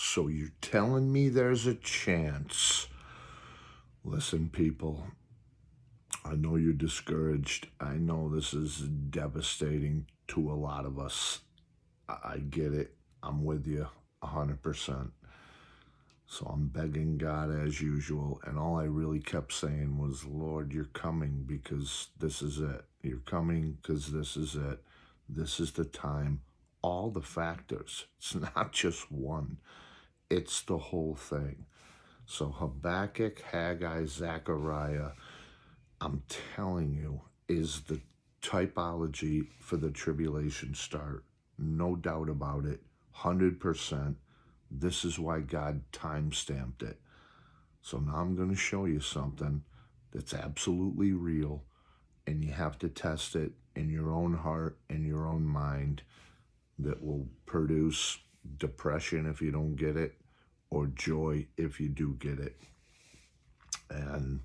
So you're telling me there's a chance? Listen, people, I know you're discouraged. I know this is devastating to a lot of us. I get it. I'm with you 100%. So I'm begging God as usual. And all I really kept saying was, Lord, you're coming because this is it. You're coming because this is it. This is the time. All the factors. It's not just one. It's the whole thing. So Habakkuk, Haggai, Zechariah, I'm telling you, is the typology for the tribulation start. No doubt about it. 100%. This is why God time-stamped it. So now I'm going to show you something that's absolutely real, and you have to test it in your own heart and your own mind, that will produce depression if you don't get it, or joy if you do get it. And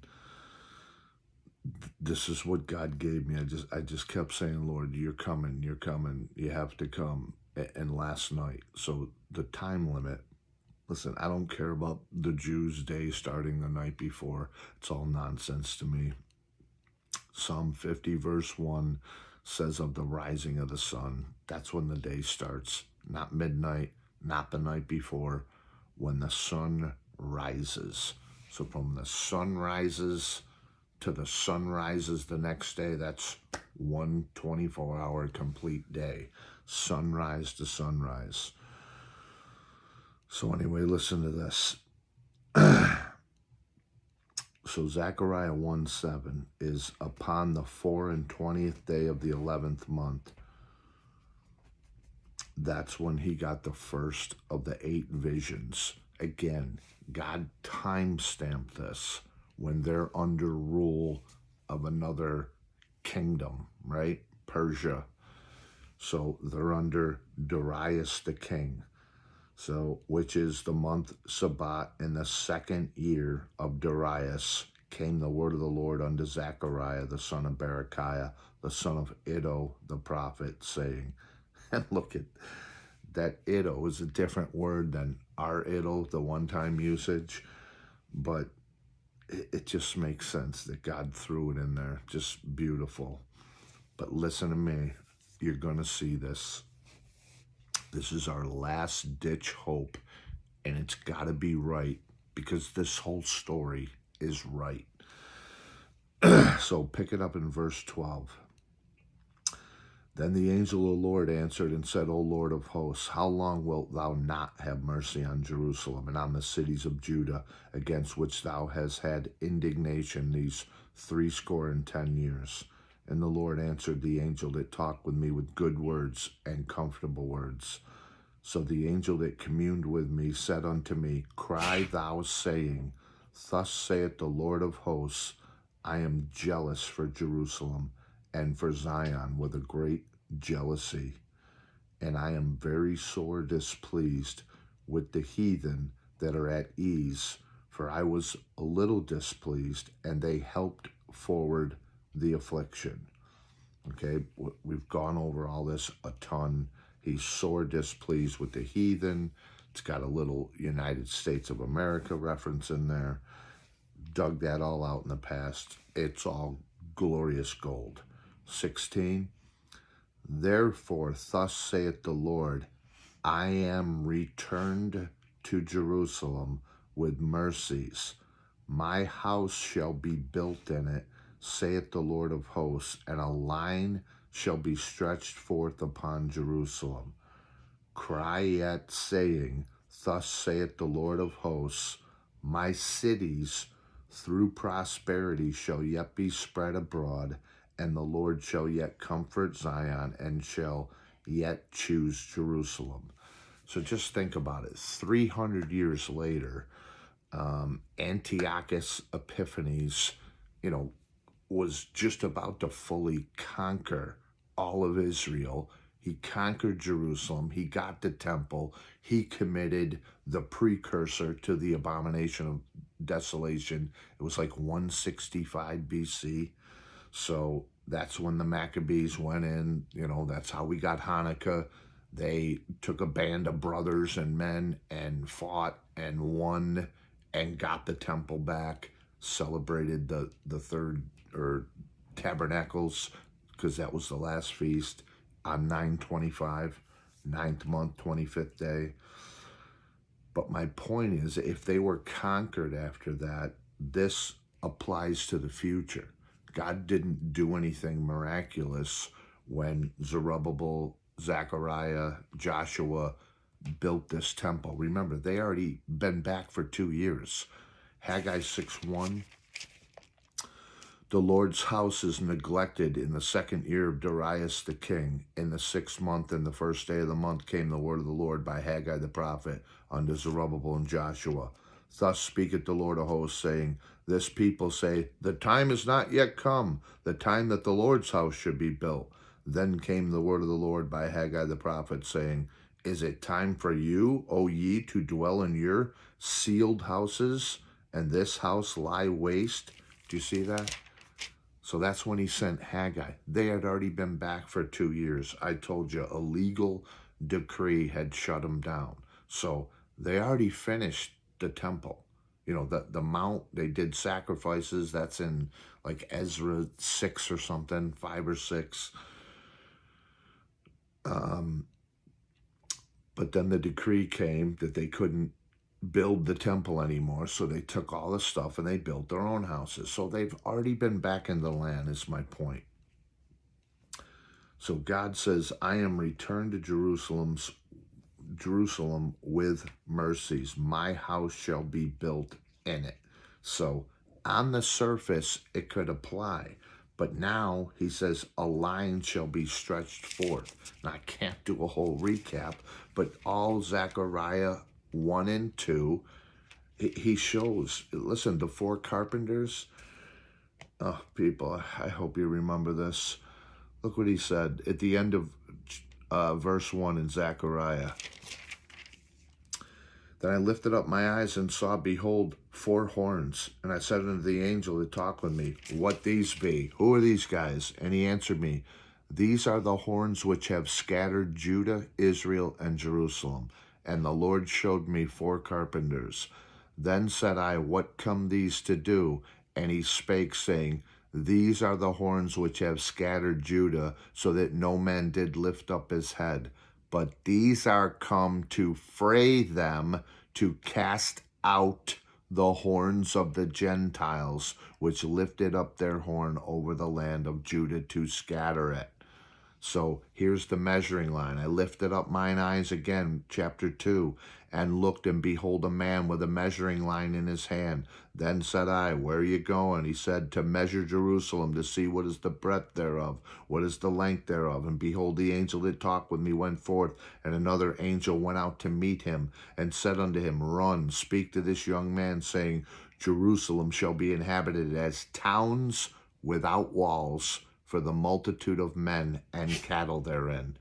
this is what God gave me. I just kept saying, Lord, you're coming, you have to come. And last night, so the time limit, listen, I don't care about the Jews' day starting the night before. It's all nonsense to me. Psalm 50 verse 1 says of the rising of the sun. That's when the day starts. Not midnight, not the night before, when the sun rises. So from the sun rises to the sun rises the next day, that's one 24-hour complete day. Sunrise to sunrise. So anyway, listen to this. So Zechariah 1:7 is upon the 24th day of the 11th month. That's when he got the first of the 8 visions. Again, God time-stamped this when they're under rule of another kingdom, right? Persia. So they're under Darius the king. So, which is the month Sabbat, in the 2nd year of Darius, came the word of the Lord unto Zechariah, the son of Berechiah, the son of Iddo, the prophet, saying, and look at that, Iddo is a different word than our Iddo, the one-time usage, but it just makes sense that God threw it in there. Just beautiful. But listen to me. You're going to see this. This is our last ditch hope, and it's got to be right, because this whole story is right. So pick it up in verse 12. Then the angel of the Lord answered and said, O Lord of hosts, how long wilt thou not have mercy on Jerusalem and on the cities of Judah, against which thou hast had indignation these 70 years? And the Lord answered the angel that talked with me with good words and comfortable words. So the angel that communed with me said unto me, Cry thou, saying, Thus saith the Lord of hosts, I am jealous for Jerusalem and for Zion with a great jealousy, and I am very sore displeased with the heathen that are at ease, for I was a little displeased, and they helped forward the affliction. Okay, we've gone over all this a ton. He's sore displeased with the heathen. It's got a little United States of America reference in there. Dug that all out in the past. It's all glorious gold. 16, Therefore, thus saith the Lord, I am returned to Jerusalem with mercies. My house shall be built in it, saith the Lord of hosts, and a line shall be stretched forth upon Jerusalem. Cry yet, saying, Thus saith the Lord of hosts, my cities through prosperity shall yet be spread abroad, and the Lord shall yet comfort Zion, and shall yet choose Jerusalem. So just think about it. 300 years later, Antiochus Epiphanes, was just about to fully conquer all of Israel. He conquered Jerusalem. He got the temple. He committed the precursor to the abomination of desolation. It was like 165 BC. So that's when the Maccabees went in. That's how we got Hanukkah. They took a band of brothers and men and fought and won and got the temple back, celebrated the third, or tabernacles, because that was the last feast, on 9/25, ninth month, 25th day. But my point is, if they were conquered after that, this applies to the future. God didn't do anything miraculous when Zerubbabel, Zechariah, Joshua built this temple. Remember, they already been back for 2 years. Haggai 6:1, the Lord's house is neglected in the 2nd year of Darius the king. In the 6th month, and the 1st day of the month, came the word of the Lord by Haggai the prophet unto Zerubbabel and Joshua. Thus speaketh the Lord of hosts, saying, this people say, the time is not yet come, the time that the Lord's house should be built. Then came the word of the Lord by Haggai the prophet, saying, is it time for you, O ye, to dwell in your sealed houses, and this house lie waste? Do you see that? So that's when he sent Haggai. They had already been back for 2 years. I told you, a legal decree had shut them down. So they already finished the temple. You know, the mount, they did sacrifices. That's in like Ezra 6 or something, 5 or 6. But then the decree came that they couldn't build the temple anymore, so they took all the stuff and they built their own houses. So they've already been back in the land, is my point. So God says, I am returned to Jerusalem with mercies. My house shall be built in it. So on the surface, it could apply. But now he says, a line shall be stretched forth. Now, I can't do a whole recap, but all Zechariah 1 and 2, he shows, listen, the 4 carpenters, oh, people, I hope you remember this. Look what he said at the end of verse 1 in Zechariah. Then I lifted up my eyes and saw, behold, 4 horns. And I said unto the angel that talked with me, what these be? Who are these guys? And he answered me, these are the horns which have scattered Judah, Israel, and Jerusalem. And the Lord showed me 4 carpenters. Then said I, what come these to do? And he spake, saying, these are the horns which have scattered Judah, so that no man did lift up his head. But these are come to fray them, to cast out the horns of the Gentiles, which lifted up their horn over the land of Judah to scatter it. So here's the measuring line. I lifted up mine eyes again, chapter 2, and looked, and behold, a man with a measuring line in his hand. Then said I, where are you going? He said, to measure Jerusalem, to see what is the breadth thereof, what is the length thereof. And behold, the angel that talked with me went forth, and another angel went out to meet him, and said unto him, run, speak to this young man, saying, Jerusalem shall be inhabited as towns without walls, for the multitude of men and cattle therein.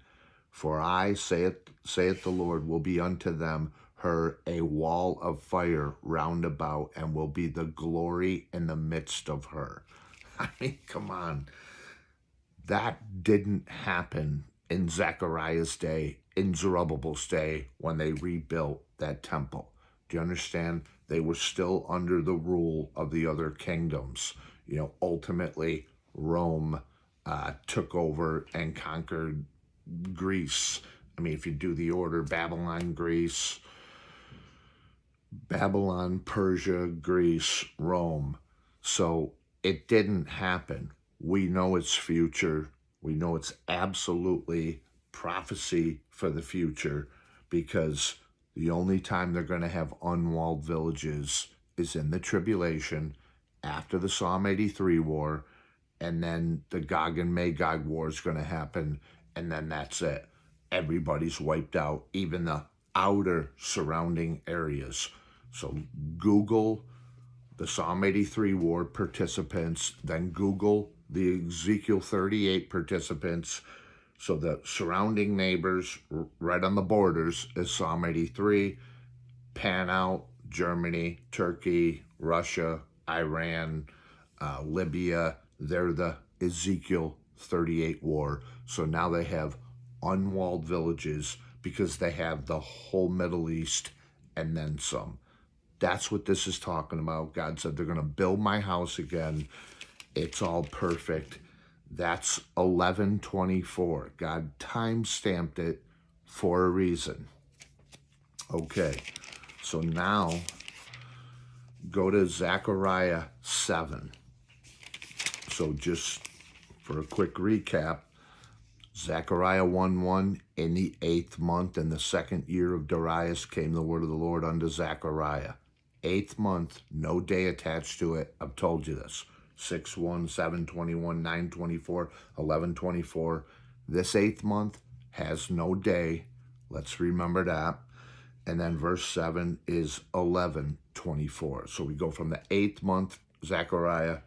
For I, saith the Lord, will be unto them her a wall of fire round about, and will be the glory in the midst of her. I mean, come on. That didn't happen in Zechariah's day, in Zerubbabel's day, when they rebuilt that temple. Do you understand? They were still under the rule of the other kingdoms. You know, ultimately, Rome took over and conquered Greece. I mean, if you do the order, Babylon, Greece, Babylon, Persia, Greece, Rome. So it didn't happen. We know it's future. We know it's absolutely prophecy for the future, because the only time they're going to have unwalled villages is in the tribulation, after the Psalm 83 war, and then the Gog and Magog war is going to happen, and then that's it. Everybody's wiped out, even the outer surrounding areas. So Google the Psalm 83 war participants, then Google the Ezekiel 38 participants. So the surrounding neighbors right on the borders is Psalm 83, pan out Germany, Turkey, Russia, Iran, Libya. They're the Ezekiel 38 war. So now they have unwalled villages, because they have the whole Middle East and then some. That's what this is talking about. God said they're going to build my house again. It's all perfect. That's 1124. God time-stamped it for a reason. Okay, so now go to Zechariah 7. So just for a quick recap, Zechariah 1:1, in the 8th month, in the 2nd year of Darius, came the word of the Lord unto Zechariah. 8th month, no day attached to it. I've told you this. 6:1, 7:21, 9:24, 11:24. This 8th month has no day. Let's remember that. And then verse 7 is 11:24. So we go from the 8th month, Zechariah,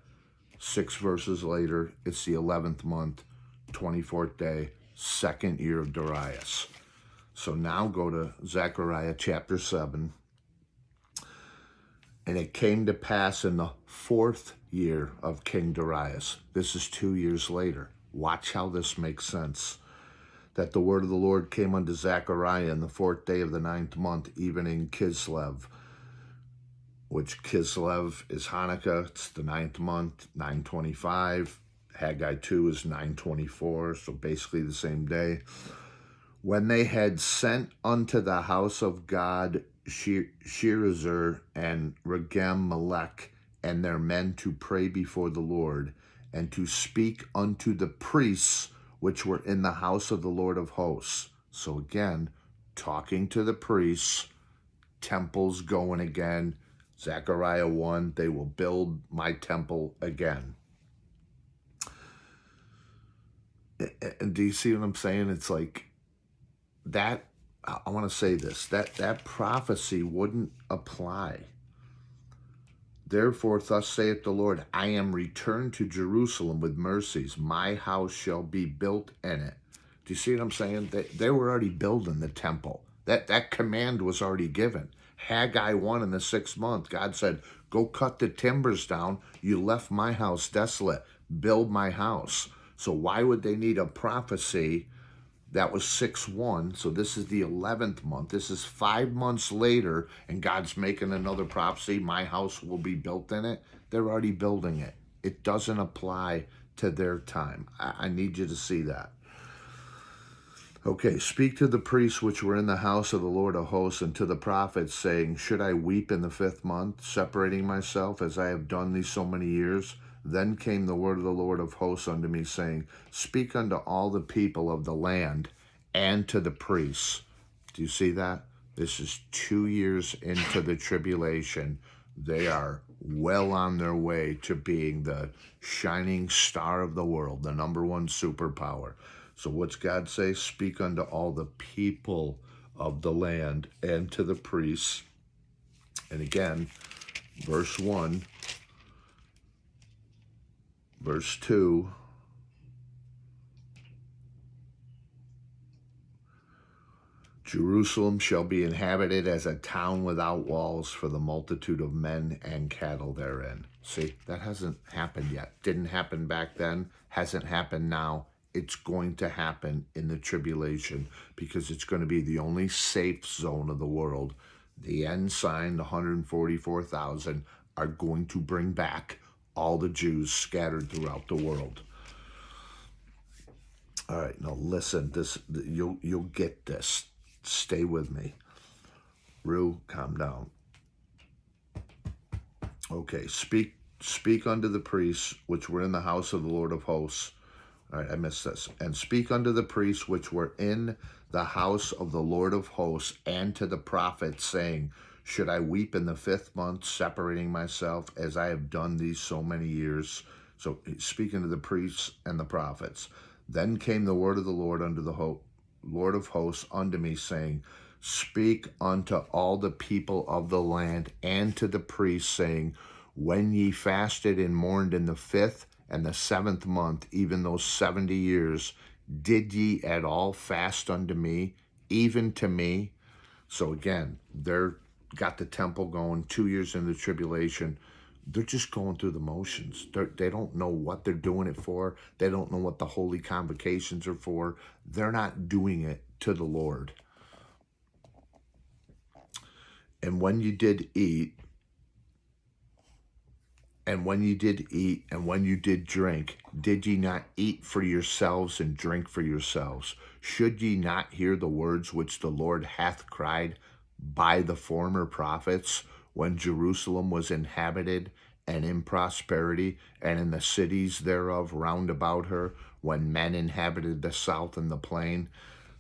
6 verses later, it's the 11th month, 24th day, 2nd year of Darius. So now go to Zechariah chapter 7. And it came to pass in the 4th year of King Darius. This is 2 years later. Watch how this makes sense. That the word of the Lord came unto Zechariah in the 4th day of the 9th month, even in Kislev, which Kislev is Hanukkah. It's the 9th month, 9:25. Haggai 2 is 9:24, so basically the same day. When they had sent unto the house of God Sherezer and Regem-Melech and their men to pray before the Lord, and to speak unto the priests which were in the house of the Lord of hosts. So again, talking to the priests, temple's going again. Zechariah 1, they will build my temple again. And do you see what I'm saying? It's like that, I want to say this, that prophecy wouldn't apply. Therefore, thus saith the Lord, I am returned to Jerusalem with mercies. My house shall be built in it. Do you see what I'm saying? They were already building the temple. That command was already given. Haggai 1 in the 6th month, God said, go cut the timbers down. You left my house desolate. Build my house. So why would they need a prophecy? That was 6:1, so this is the 11th month. This is 5 months later, and God's making another prophecy. My house will be built in it. They're already building it. It doesn't apply to their time. I need you to see that. Okay, speak to the priests which were in the house of the Lord of hosts, and to the prophets, saying, should I weep in the 5th month, separating myself, as I have done these so many years? Then came the word of the Lord of hosts unto me, saying, speak unto all the people of the land and to the priests. Do you see that? This is 2 years into the tribulation. They are well on their way to being the shining star of the world, the #1 superpower. So what's God say? Speak unto all the people of the land and to the priests. And again, verse 1, verse 2, Jerusalem shall be inhabited as a town without walls for the multitude of men and cattle therein. See, that hasn't happened yet. Didn't happen back then, hasn't happened now. It's going to happen in the tribulation, because it's going to be the only safe zone of the world. The end sign, the 144,000, are going to bring back all the Jews scattered throughout the world. All right, now listen, you'll get this. Stay with me. Rue, calm down. Okay, speak unto the priests which were in the house of the Lord of hosts. All right, I missed this. And speak unto the priests which were in the house of the Lord of hosts, and to the prophets, saying, should I weep in the 5th month, separating myself, as I have done these so many years? So speaking to the priests and the prophets. Then came the word of the Lord unto the Lord of hosts unto me, saying, speak unto all the people of the land and to the priests, saying, when ye fasted and mourned in the 5th and the 7th month, even those 70 years, did ye at all fast unto me, even to me? So again, they're got the temple going 2 years in the tribulation. they're just going through the motions. They don't know what they're doing it for. They don't know what the holy convocations are for. They're not doing it to the Lord. And when you did eat, and when you did eat, and when you did drink, did ye not eat for yourselves and drink for yourselves? Should ye not hear the words which the Lord hath cried by the former prophets, when Jerusalem was inhabited and in prosperity, and in the cities thereof round about her, when men inhabited the south and the plain?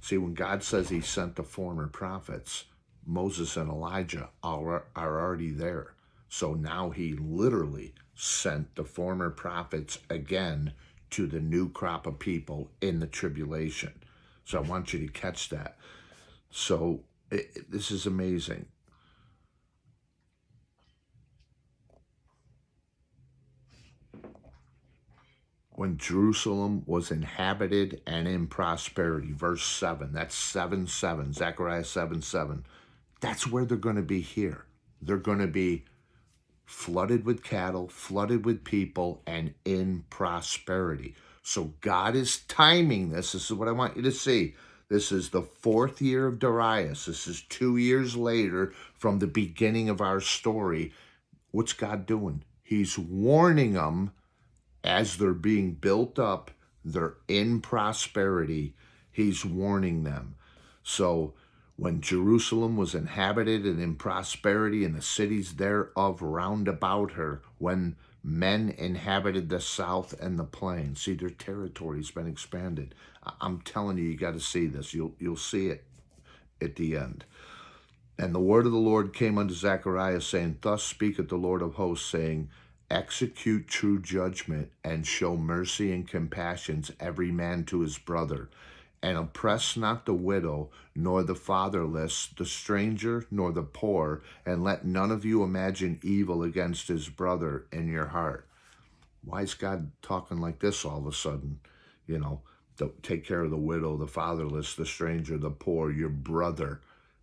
See, when God says he sent the former prophets, Moses and Elijah are already there. So now he literally sent the former prophets again to the new crop of people in the tribulation. So I want you to catch that. So this is amazing. When Jerusalem was inhabited and in prosperity, verse 7, that's 7:7, Zechariah 7:7. That's where they're going to be here. They're going to be flooded with cattle, flooded with people, and in prosperity. So God is timing this. This is what I want you to see. This is the 4th year of Darius. This is 2 years later from the beginning of our story. What's God doing? He's warning them as they're being built up. They're in prosperity. He's warning them. So when Jerusalem was inhabited and in prosperity, and the cities thereof round about her, when men inhabited the south and the plain. See, their territory's been expanded. I'm telling you, you got to see this. You'll see it at the end. And the word of the Lord came unto Zechariah, saying, Thus speaketh the Lord of hosts, saying, Execute true judgment, and show mercy and compassions every man to his brother, and oppress not the widow, nor the fatherless, the stranger, nor the poor, and let none of you imagine evil against his brother in your heart. Why is God talking like this all of a sudden? Take care of the widow, the fatherless, the stranger, the poor, your brother.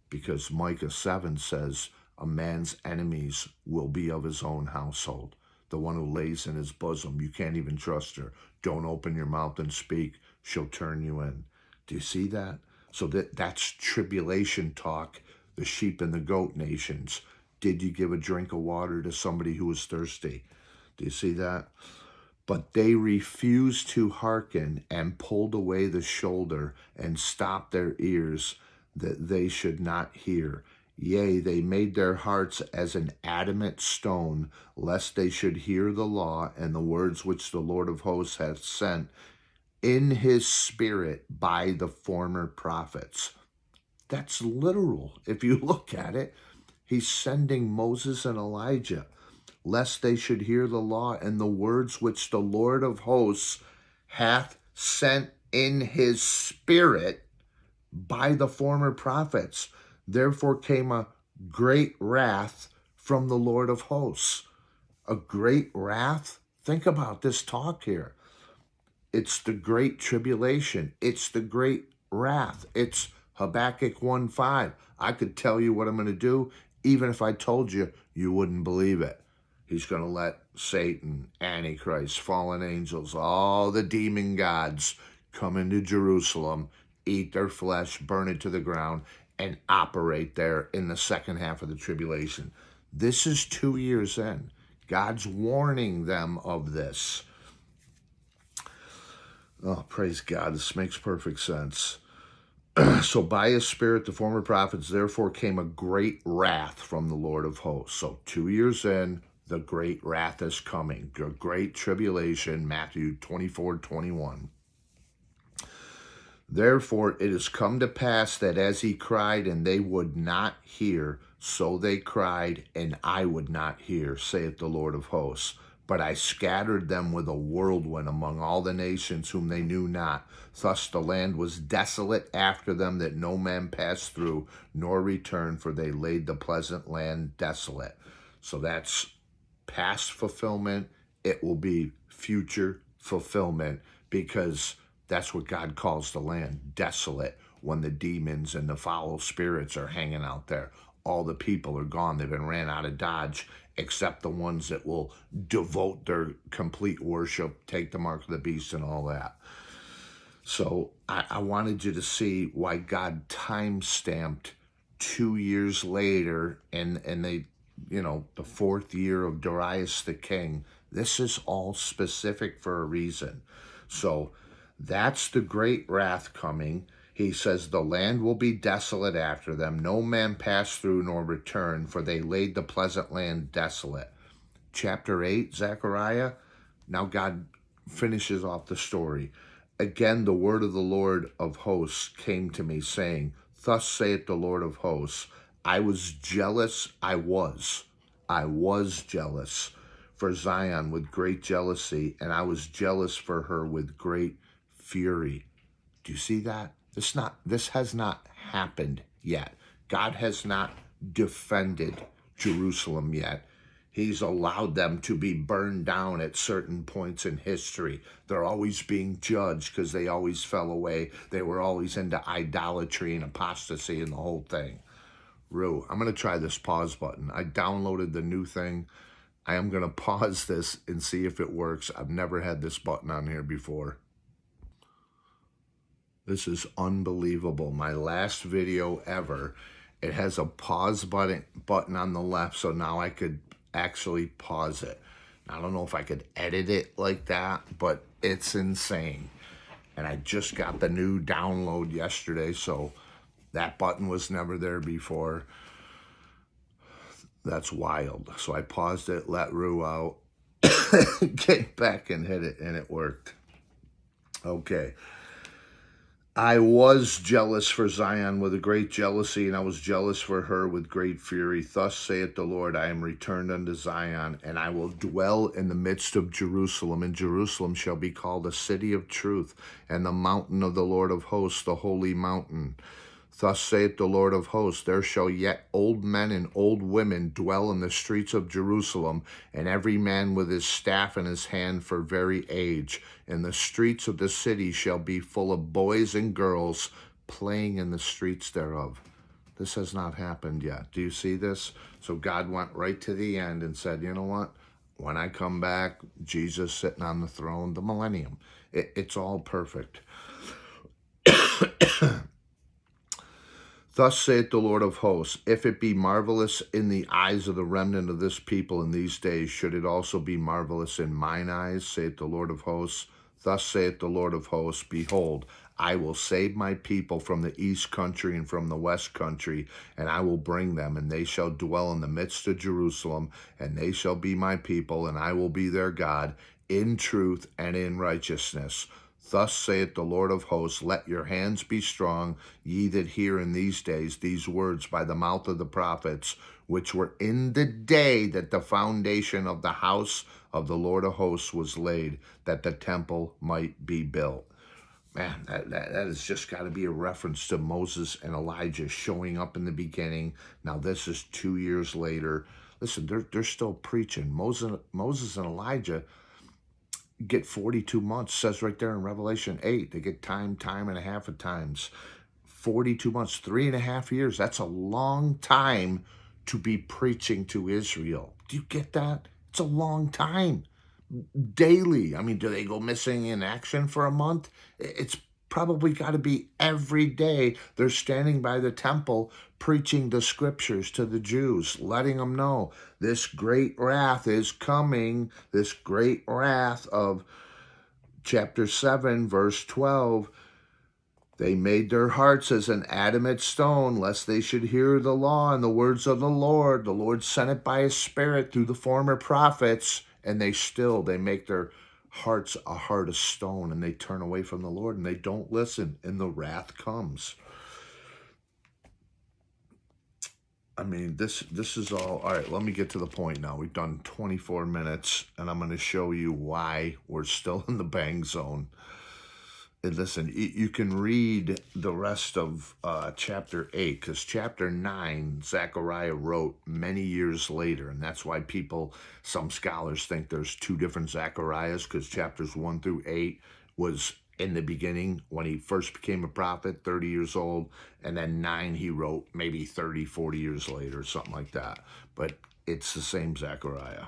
Because Micah 7 says, a man's enemies will be of his own household. The one who lays in his bosom, you can't even trust her. Don't open your mouth and speak. She'll turn you in. Do you see that? So that's tribulation talk, the sheep and the goat nations. Did you give a drink of water to somebody who was thirsty? Do you see that? But they refused to hearken, and pulled away the shoulder, and stopped their ears, that they should not hear. Yea, they made their hearts as an adamant stone, lest they should hear the law and the words which the Lord of hosts hath sent in his spirit by the former prophets. That's literal. If you look at it, he's sending Moses and Elijah, lest they should hear the law and the words which the Lord of hosts hath sent in his spirit by the former prophets. Therefore came a great wrath from the Lord of hosts. A great wrath? Think about this talk here. It's the great tribulation. It's the great wrath. It's Habakkuk 1:5. I could tell you what I'm going to do. Even if I told you, you wouldn't believe it. He's going to let Satan, Antichrist, fallen angels, all the demon gods come into Jerusalem, eat their flesh, burn it to the ground, and operate there in the second half of the tribulation. This is 2 years in. God's warning them of this. Oh, praise God. This makes perfect sense. So by his spirit, the former prophets, therefore came a great wrath from the Lord of hosts. So 2 years in, the great wrath is coming. The great tribulation, Matthew 24:21. Therefore it has come to pass that as he cried, and they would not hear, so they cried, and I would not hear, saith the Lord of hosts. But I scattered them with a whirlwind among all the nations whom they knew not. Thus the land was desolate after them, that no man passed through, nor returned, for they laid the pleasant land desolate. So that's past fulfillment. It will be future fulfillment, because that's what God calls the land, desolate, when the demons and the foul spirits are hanging out there. all the people are gone. They've been ran out of Dodge, except the ones that will devote their complete worship, take the mark of the beast and all that. So I wanted you to see why God time-stamped 2 years later, and they, the 4th year of Darius the king. This is all specific for a reason. So that's the great wrath coming. He says, the land will be desolate after them. No man pass through nor return, for they laid the pleasant land desolate. Chapter 8, Zechariah. Now God finishes off the story. Again, the word of the Lord of hosts came to me, saying, thus saith the Lord of hosts, I was jealous, I was jealous for Zion with great jealousy, and I was jealous for her with great fury. Do you see that? This has not happened yet. God has not defended Jerusalem yet. He's allowed them to be burned down at certain points in history. They're always being judged because they always fell away. They were always into idolatry and apostasy and the whole thing. I'm going to try this pause button. I downloaded the new thing. I am going to pause this and see if it works. I've never had this button on here before. This is unbelievable. My last video ever, it has a pause button on the left, so now I could actually pause it. I don't know if I could edit it like that, but it's insane. And I just got the new download yesterday, so that button was never there before. That's wild. So I paused it, let Rue out, came back and hit it, and it worked. Okay. I was jealous for Zion with a great jealousy, and I was jealous for her with great fury. Thus saith the Lord, I am returned unto Zion, and I will dwell in the midst of Jerusalem. And Jerusalem shall be called a city of truth, and the mountain of the Lord of hosts, the holy mountain. Thus saith the Lord of hosts, there shall yet old men and old women dwell in the streets of Jerusalem, and every man with his staff in his hand for very age. And the streets of the city shall be full of boys and girls playing in the streets thereof. This has not happened yet. Do you see this? So God went right to the end and said, you know what? When I come back, Jesus sitting on the throne, the millennium. It's all perfect. Thus saith the Lord of hosts, if it be marvelous in the eyes of the remnant of this people in these days, should it also be marvelous in mine eyes, saith the Lord of hosts. Thus saith the Lord of hosts, behold, I will save my people from the east country and from the west country, and I will bring them, and they shall dwell in the midst of Jerusalem, and they shall be my people, and I will be their God, in truth and in righteousness. Thus saith the Lord of hosts, let your hands be strong, ye that hear in these days these words by the mouth of the prophets, which were in the day that the foundation of the house of the Lord of hosts was laid, that the temple might be built. Man, that has just got to be a reference to Moses and Elijah showing up in the beginning. Now this is 2 years later. Listen, they're still preaching. Moses and Elijah get 42 months, says right there in Revelation 8. They get time and a half of times. 42 months, 3.5 years. That's a long time to be preaching to Israel. Do you get that? It's a long time. Daily. I mean, do they go missing in action for a month? It's probably got to be every day. They're standing by the temple preaching the scriptures to the Jews, letting them know this great wrath is coming. This great wrath of chapter 7, verse 12. They made their hearts as an adamant stone, lest they should hear the law and the words of the Lord. The Lord sent it by his Spirit through the former prophets, and they make their hearts a heart of stone, and they turn away from the Lord, and they don't listen, and the wrath comes. I mean, this is all right, let me get to the point now. We've done 24 minutes, and I'm going to show you why we're still in the bang zone. And listen, you can read the rest of chapter 8, because chapter 9, Zechariah wrote many years later, and that's why some scholars think there's 2 different Zechariahs, because chapters 1 through 8 was in the beginning when he first became a prophet, 30 years old, and then 9 he wrote maybe 30, 40 years later, something like that. But it's the same Zechariah.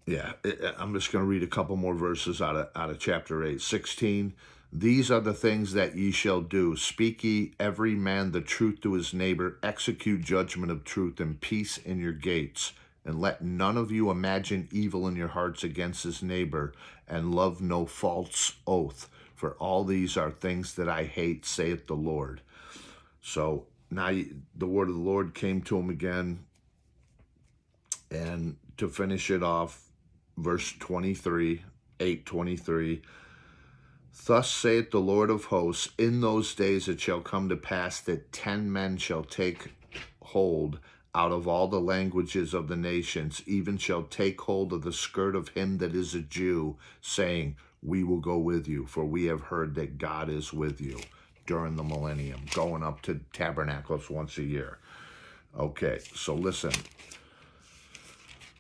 Yeah, I'm just going to read a couple more verses out of chapter 8. 16, these are the things that ye shall do. Speak ye every man the truth to his neighbor. Execute judgment of truth and peace in your gates. And let none of you imagine evil in your hearts against his neighbor, and love no false oath. For all these are things that I hate, saith the Lord. So now the word of the Lord came to him again. And to finish it off, verse 23, 8:23, thus saith the Lord of hosts, in those days it shall come to pass that 10 men shall take hold out of all the languages of the nations, even shall take hold of the skirt of him that is a Jew, saying, we will go with you, for we have heard that God is with you, during the millennium, going up to tabernacles once a year. Okay, so listen.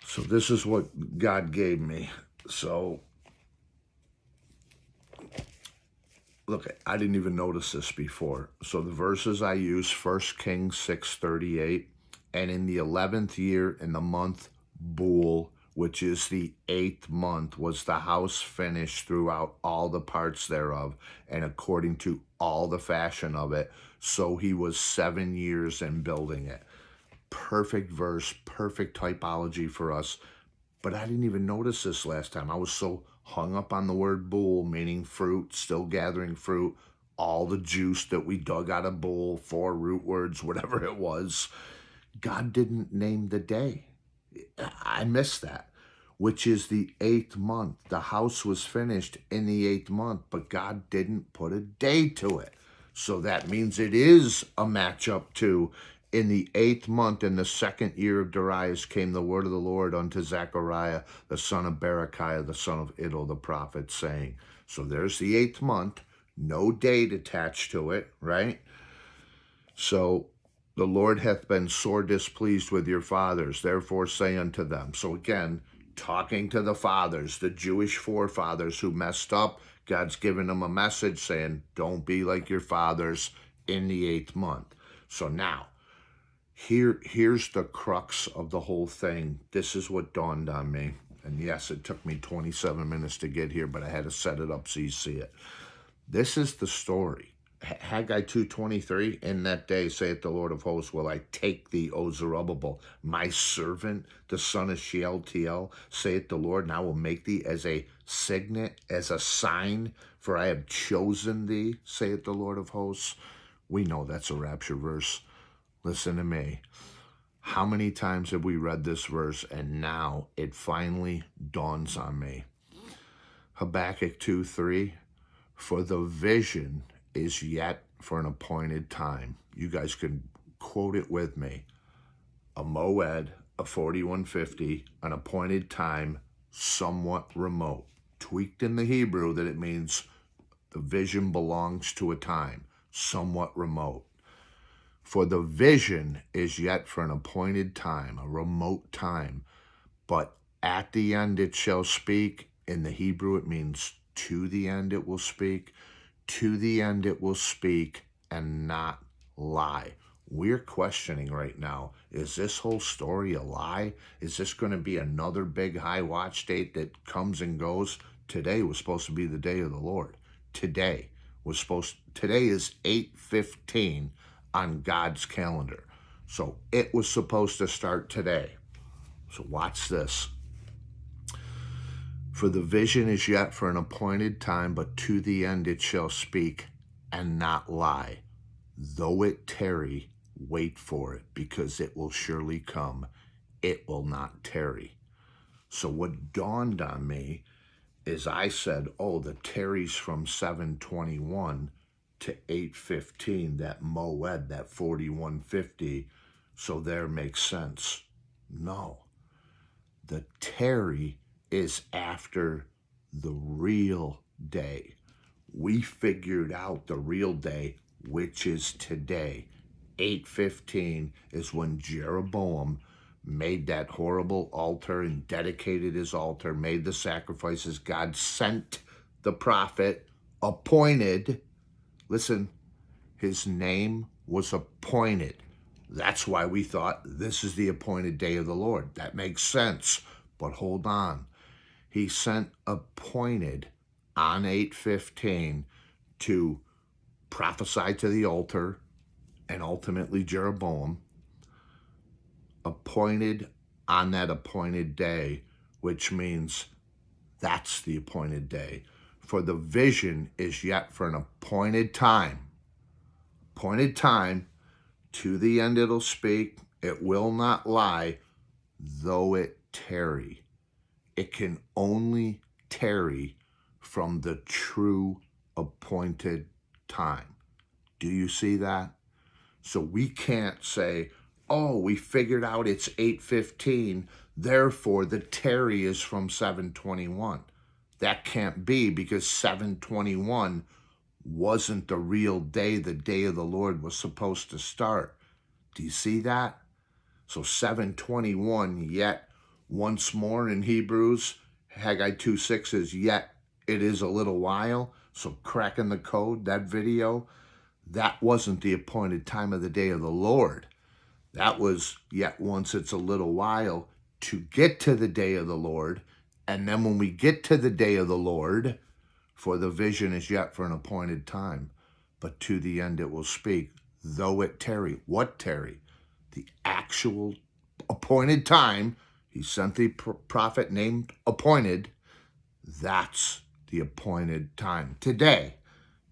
So this is what God gave me. So, look, I didn't even notice this before. So the verses I use, 1 Kings 6:38, and in the 11th year, in the month Bul, which is the 8th month, was the house finished throughout all the parts thereof, and according to all the fashion of it. So he was 7 years in building it. Perfect verse, perfect typology for us. But I didn't even notice this last time. I was so hung up on the word bull, meaning fruit, still gathering fruit, all the juice that we dug out of bull, 4 root words, whatever it was. God didn't name the day. I missed that, which is the 8th month. The house was finished in the 8th month, but God didn't put a day to it. So that means it is a matchup to, in the 8th month, in the 2nd year of Darius, came the word of the Lord unto Zechariah, the son of Berechiah, the son of Iddo, the prophet, saying. So there's the 8th month, no date attached to it, right? So the Lord hath been sore displeased with your fathers, therefore say unto them. So again, talking to the fathers, the Jewish forefathers who messed up, God's given them a message saying, don't be like your fathers in the 8th month. So now, here's the crux of the whole thing. This is what dawned on me. And yes, it took me 27 minutes to get here, but I had to set it up so you see it. This is the story. Haggai 2:23, in that day, saith the Lord of hosts, will I take thee, O Zerubbabel, my servant, the son of Shealtiel, saith the Lord, and I will make thee as a signet, as a sign, for I have chosen thee, saith the Lord of hosts. We know that's a rapture verse. Listen to me. How many times have we read this verse and now it finally dawns on me? Habakkuk 2:3, for the vision is yet for an appointed time. You guys can quote it with me. A moed, a 4150, an appointed time, somewhat remote. Tweaked in the Hebrew that it means the vision belongs to a time, somewhat remote. For the vision is yet for an appointed time, a remote time, but at the end it shall speak. In the Hebrew it means to the end it will speak. To the end it will speak and not lie. We're questioning right now, is this whole story a lie? Is this going to be another big high watch date that comes and goes? Today was supposed to be the day of the Lord. Today is 8/15 on God's calendar. So it was supposed to start today. So watch this. For the vision is yet for an appointed time, but to the end it shall speak and not lie. Though it tarry, wait for it, because it will surely come. It will not tarry. So what dawned on me is I said, oh, the tarry's from 7:21 to 8:15, that moed, that 4150, so there makes sense. No. The tarry is after the real day. We figured out the real day, which is today. 8:15 is when Jeroboam made that horrible altar and dedicated his altar, made the sacrifices. God sent the prophet, appointed. Listen, his name was appointed. That's why we thought this is the appointed day of the Lord. That makes sense. But hold on. He sent appointed on 8:15 to prophesy to the altar and ultimately Jeroboam, appointed on that appointed day, which means that's the appointed day. For the vision is yet for an appointed time. Appointed time, to the end it'll speak, it will not lie, though it tarry. It can only tarry from the true appointed time. Do you see that? So we can't say, oh, we figured out it's 8:15, therefore the tarry is from 7:21. That can't be, because 7:21 wasn't the real day the day of the Lord was supposed to start. Do you see that? So 7:21, yet once more in Hebrews, Haggai 2:6 is yet it is a little while. So cracking the code, that video, that wasn't the appointed time of the day of the Lord. That was yet once it's a little while to get to the day of the Lord. And then when we get to the day of the Lord, for the vision is yet for an appointed time, but to the end it will speak, though it tarry. What tarry? The actual appointed time. He sent the prophet named appointed. That's the appointed time. Today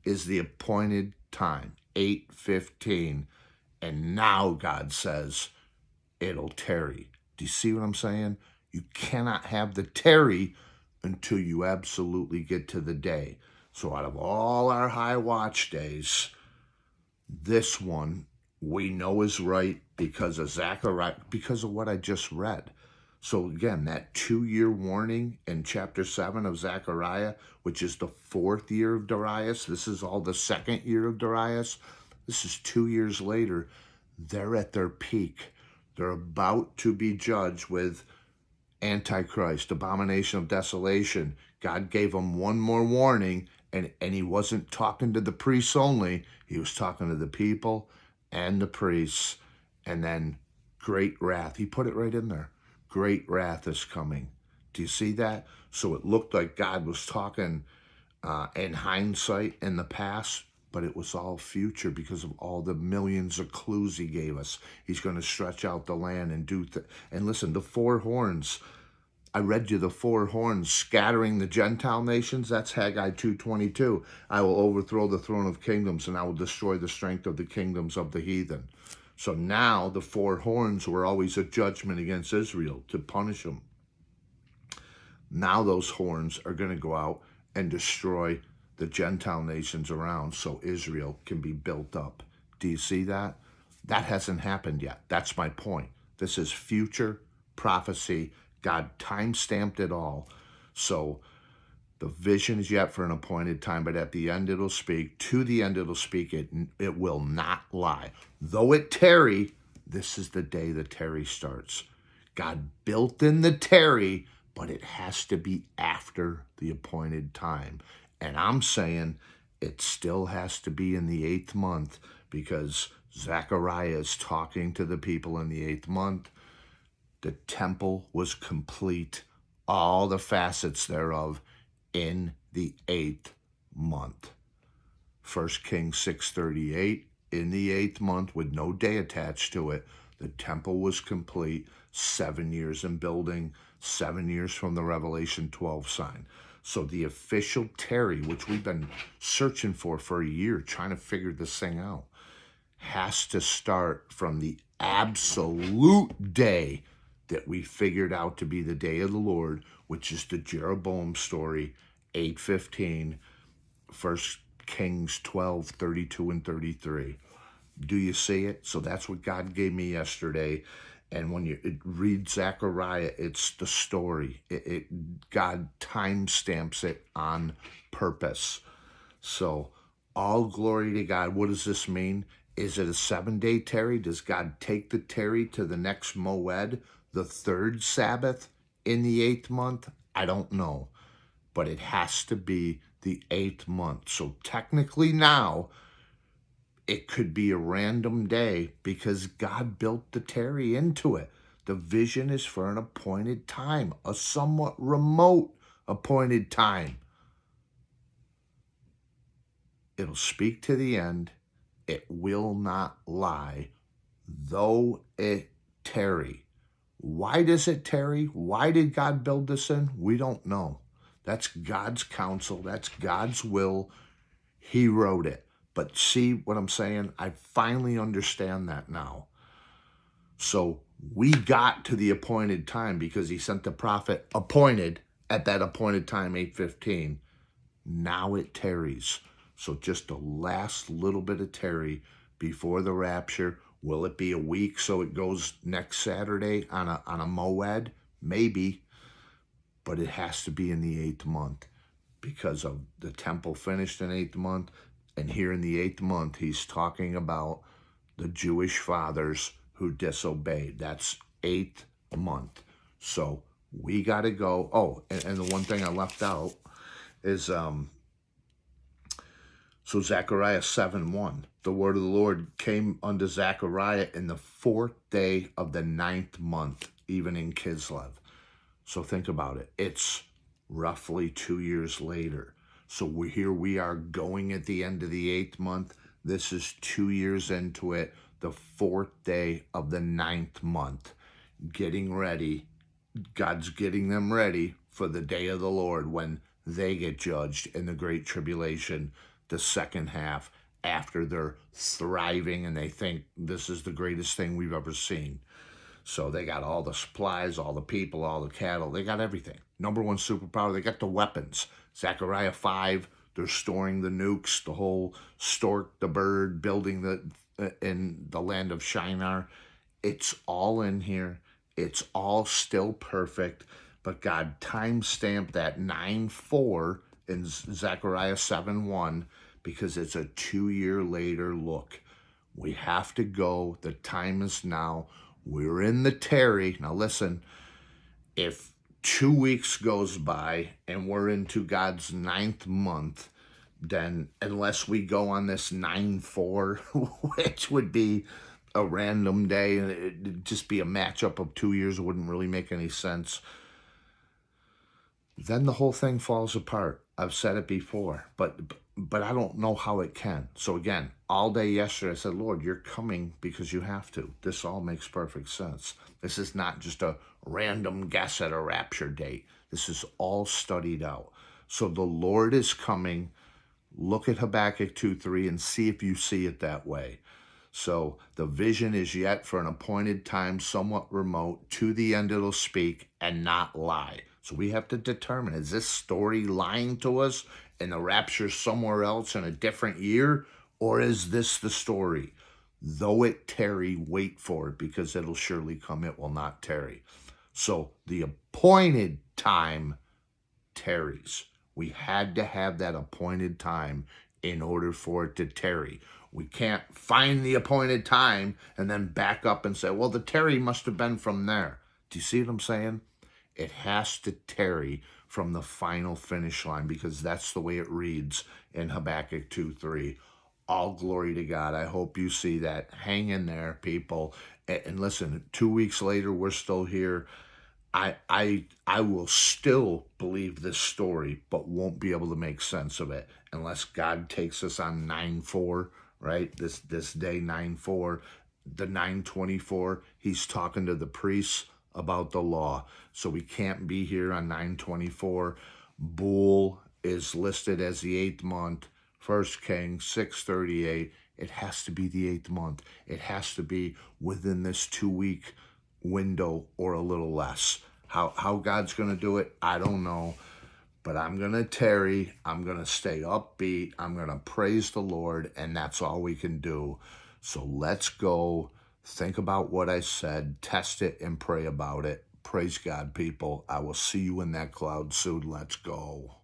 is the appointed time, 8:15. And now God says it'll tarry. Do you see what I'm saying? You cannot have the tarry until you absolutely get to the day. So out of all our high watch days, this one we know is right because of Zechariah, because of what I just read. So again, that 2-year warning in chapter 7 of Zechariah, which is the 4th year of Darius. This is all the 2nd year of Darius. This is 2 years later. They're at their peak. They're about to be judged with Antichrist, abomination of desolation. God gave them one more warning, and he wasn't talking to the priests only. He was talking to the people and the priests. And then great wrath. He put it right in there. Great wrath is coming. Do you see that? So it looked like God was talking in hindsight in the past, but it was all future because of all the millions of clues he gave us. He's going to stretch out the land and do and listen, the 4 horns. I read you the 4 horns scattering the Gentile nations. That's Haggai 2:22. I will overthrow the throne of kingdoms, and I will destroy the strength of the kingdoms of the heathen. So now the 4 horns were always a judgment against Israel to punish them. Now those horns are going to go out and destroy the Gentile nations around so Israel can be built up. Do you see that? That hasn't happened yet. That's my point. This is future prophecy. God time-stamped it all. So the vision is yet for an appointed time, but at the end it'll speak. To the end it'll speak. It will not lie. Though it tarry, this is the day the tarry starts. God built in the tarry, but it has to be after the appointed time. And I'm saying it still has to be in the 8th month, because Zechariah is talking to the people in the 8th month. The temple was complete, all the facets thereof, in the 8th month. 1 Kings 6:38, in the 8th month, with no day attached to it, the temple was complete, 7 years in building, 7 years from the Revelation 12 sign. So the official tarry, which we've been searching for a year, trying to figure this thing out, has to start from the absolute day that we figured out to be the day of the Lord, which is the Jeroboam story, 8:15, 1 Kings 12:32 and 33. Do you see it? So that's what God gave me yesterday. And when you read Zechariah, it's the story. God timestamps it on purpose. So all glory to God. What does this mean? Is it a 7-day tarry? Does God take the tarry to the next moed, the third Sabbath in the 8th month? I don't know. But it has to be the 8th month. So technically now, it could be a random day because God built the tarry into it. The vision is for an appointed time, a somewhat remote appointed time. It'll speak to the end. It will not lie, though it tarry. Why does it tarry? Why did God build this in? We don't know. That's God's counsel. That's God's will. He wrote it. But see what I'm saying? I finally understand that now. So we got to the appointed time because he sent the prophet appointed at that appointed time, 8:15. Now it tarries. So just the last little bit of tarry before the rapture. Will it be a week so it goes next Saturday on a moed? Maybe. But it has to be in the 8th month because of the temple finished in 8th month. And here in the 8th month, he's talking about the Jewish fathers who disobeyed. That's 8th month. So we got to go. Oh, and the one thing I left out is, so Zechariah 7:1, the word of the Lord came unto Zechariah in the 4th day of the 9th month, even in Kislev. So think about it. It's roughly 2 years later. So we are going at the end of the 8th month. This is 2 years into it, the 4th day of the 9th month. Getting ready. God's getting them ready for the day of the Lord when they get judged in the Great Tribulation, the second half, after they're thriving and they think this is the greatest thing we've ever seen. So they got all the supplies, all the people, all the cattle. They got everything. Number one superpower, they got the weapons. Zechariah 5, they're storing the nukes, the whole stork, the bird, building in the land of Shinar. It's all in here. It's all still perfect. But God time-stamped that 9:4 in Zechariah 7:1 because it's a 2-year later look. We have to go. The time is now. We're in the tarry. Now listen, if 2 weeks goes by and we're into God's 9th month, then unless we go on this 9:4, which would be a random day, and it'd just be a matchup of 2 years, it wouldn't really make any sense, then the whole thing falls apart. I've said it before, but I don't know how it can. So again, all day yesterday, I said, Lord, you're coming because you have to. This all makes perfect sense. This is not just a random guess at a rapture date. This is all studied out. So the Lord is coming. Look at Habakkuk 2:3 and see if you see it that way. So the vision is yet for an appointed time, somewhat remote. To the end it'll speak and not lie. So we have to determine, is this story lying to us and the rapture somewhere else in a different year? Or is this the story? Though it tarry, wait for it, because it'll surely come. It will not tarry. So the appointed time tarries. We had to have that appointed time in order for it to tarry. We can't find the appointed time and then back up and say, well, the tarry must have been from there. Do you see what I'm saying? It has to tarry from the final finish line because that's the way it reads in Habakkuk 2:3. All glory to God. I hope you see that. Hang in there, people. And listen, 2 weeks later, we're still here. I will still believe this story, but won't be able to make sense of it unless God takes us on 9:4, right? This day 9:4, the 9:24. He's talking to the priests about the law, so we can't be here on 9:24. Bull is listed as the 8th month. 1 Kings 6:38. It has to be the 8th month. It has to be within this 2-week window or a little less. How God's going to do it, I don't know. But I'm going to tarry. I'm going to stay upbeat. I'm going to praise the Lord, and that's all we can do. So let's go. Think about what I said. Test it and pray about it. Praise God, people. I will see you in that cloud soon. Let's go.